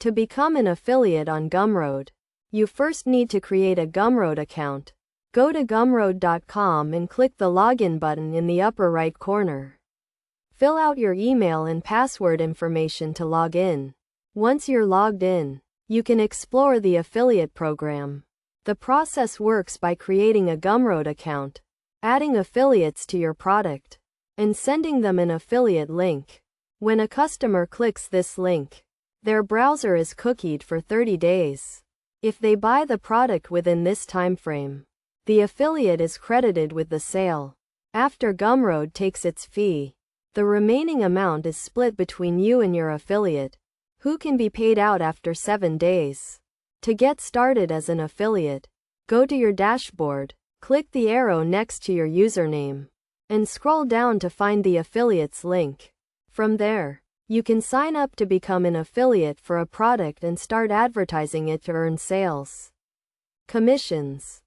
To become an affiliate on Gumroad, you first need to create a Gumroad account. Go to gumroad.com and click the login button in the upper right corner. Fill out your email and password information to log in. Once you're logged in, you can explore the affiliate program. The process works by creating a Gumroad account, adding affiliates to your product, and sending them an affiliate link. When a customer clicks this link, their browser is cookied for 30 days. If they buy the product within this time frame, the affiliate is credited with the sale. After Gumroad takes its fee, the remaining amount is split between you and your affiliate, who can be paid out after 7 days. To get started as an affiliate, go to your dashboard, click the arrow next to your username, and scroll down to find the affiliate's link. From there, you can sign up to become an affiliate for a product and start advertising it to earn sales commissions.